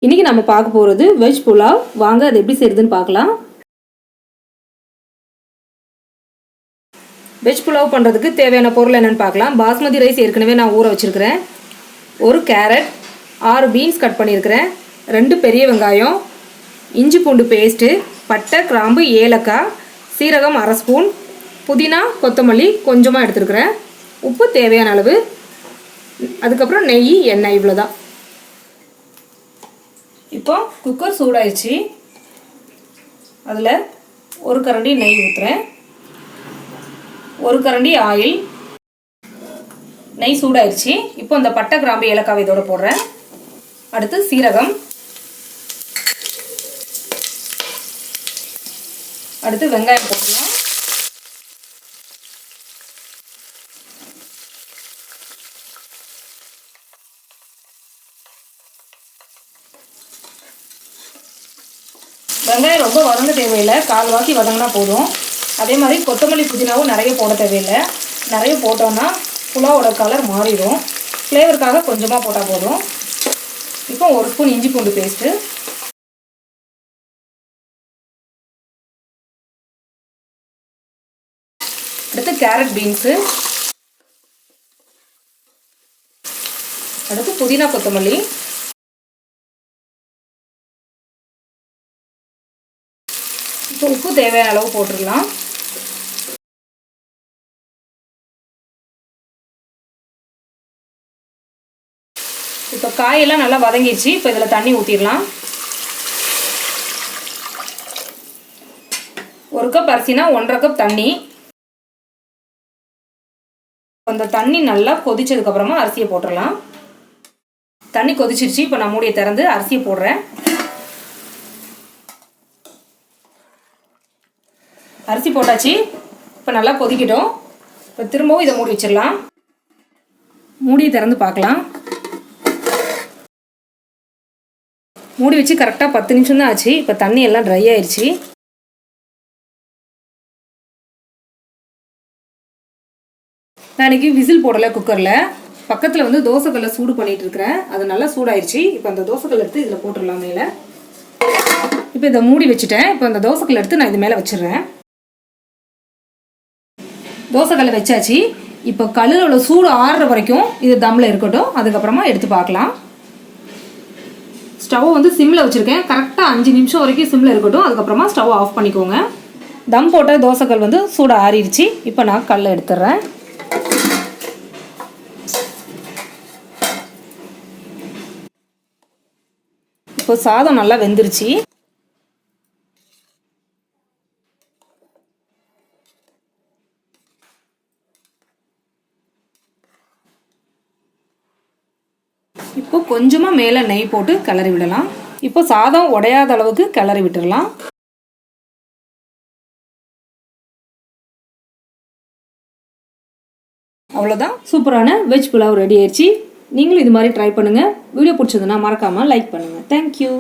இன்னைக்கு நம்ம பார்க்க போகிறது வெஜ் புலாவ். வாங்க அது எப்படி செய்யறதுன்னு பார்க்கலாம். வெஜ் புலாவ் பண்ணுறதுக்கு தேவையான பொருள் என்னென்னு பார்க்கலாம். பாஸ்மதி ரைஸ் ஏற்கனவே நான் ஊற வச்சுருக்கிறேன். ஒரு கேரட், 6 பீன்ஸ் கட் பண்ணியிருக்கிறேன், 2 பெரிய வெங்காயம், இஞ்சி பூண்டு பேஸ்ட்டு, பட்டை, கிராம்பு, ஏலக்காய், சீரகம் 1/2 ஸ்பூன், புதினா, கொத்தமல்லி கொஞ்சமாக எடுத்துருக்கிறேன், உப்பு தேவையான அளவு, அதுக்கப்புறம் நெய், எண்ணெய், இவ்வளோதான். இப்போ குக்கர் சூடாயிடுச்சு. அதில் ஒரு கரண்டி நெய் ஊற்றுறேன், ஒரு கரண்டி ஆயில். நெய் சூடாயிடுச்சு. இப்போ இந்த பட்டை, கிராம்பு, ஏலக்காய் இதோட போடுறேன். அடுத்து சீரகம், அடுத்து வெங்காயம் போட்டுடலாம். வெங்காயம் ரொம்ப வதங்க தேவையில்லை, கால்வாசி வதங்கினா போதும். அதே மாதிரி கொத்தமல்லி, புதினாவும் நிறைய போட தேவையில்லை. நிறைய போட்டோம்னா புலாவோட கலர் மாறிடும். ஃப்ளேவருக்காக கொஞ்சமாக போட்டால் போதும். இப்போ 1 ஸ்பூன் இஞ்சி பூண்டு பேஸ்ட்டு, அடுத்து கேரட், பீன்ஸு, அடுத்து புதினா, கொத்தமல்லி, இப்போ உப்பு தேவையான அளவு போட்டுடலாம். இப்போ காயெல்லாம் நல்லா வதங்கிடுச்சு. இப்போ இதில் தண்ணி ஊற்றிடலாம். 1 கப் அரிசினா 1.5 கப் தண்ணி. அந்த தண்ணி நல்லா கொதிச்சதுக்கப்புறமா அரிசியை போட்டுடலாம். தண்ணி கொதிச்சிருச்சு. இப்போ நான் மூடியை திறந்து அரிசியை போடுறேன். அரிசி போட்டாச்சு. இப்போ நல்லா கொதிக்கிட்டோம். இப்போ திரும்பவும் இதை மூடி வச்சிடலாம். மூடியை திறந்து பார்க்கலாம். மூடி வச்சு கரெக்டாக 10 நிமிஷம் தான் ஆச்சு. இப்போ தண்ணி எல்லாம் ட்ரை ஆயிடுச்சு. நான் இன்றைக்கி விசில் போடலை குக்கரில். பக்கத்தில் வந்து தோசைக்கல்லை சூடு பண்ணிகிட்டு இருக்கிறேன். அது நல்லா சூடாயிடுச்சு. இப்போ அந்த தோசைக்கல் எடுத்து இதில் போட்டுடலாம் மேலே. இப்போ இதை மூடி வச்சுட்டேன். இப்போ அந்த தோசைக்கல் எடுத்து நான் இது மேலே வச்சிடுறேன். தோசைக்கல்லை வச்சாச்சு. இப்போ கல்லில் உள்ள சூடு ஆறுற வரைக்கும் இது தம்மில் இருக்கட்டும். அதுக்கப்புறமா எடுத்து பார்க்கலாம். ஸ்டவ் வந்து சிம்மில் வச்சுருக்கேன். கரெக்டாக 5 நிமிஷம் வரைக்கும் சிம்மில் இருக்கட்டும். அதுக்கப்புறமா ஸ்டவ் ஆஃப் பண்ணிக்கோங்க. தம் போட்ட தோசைக்கல் வந்து சூடு ஆறிடுச்சு. இப்போ நான் கல்லை எடுத்துடுறேன். இப்போ சாதம் நல்லா வெந்துருச்சு. இப்போ கொஞ்சமாக மேலே நெய் போட்டு கிளறி விடலாம். இப்போ சாதம் உடையாத அளவுக்கு கிளறி விட்டுடலாம். அவ்வளோதான், சூப்பரான வெஜ் புலாவ் ரெடி ஆயிடுச்சு. நீங்களும் இது மாதிரி ட்ரை பண்ணுங்கள். வீடியோ பிடிச்சதுன்னா மறக்காமல் லைக் பண்ணுங்கள். தேங்க்யூ.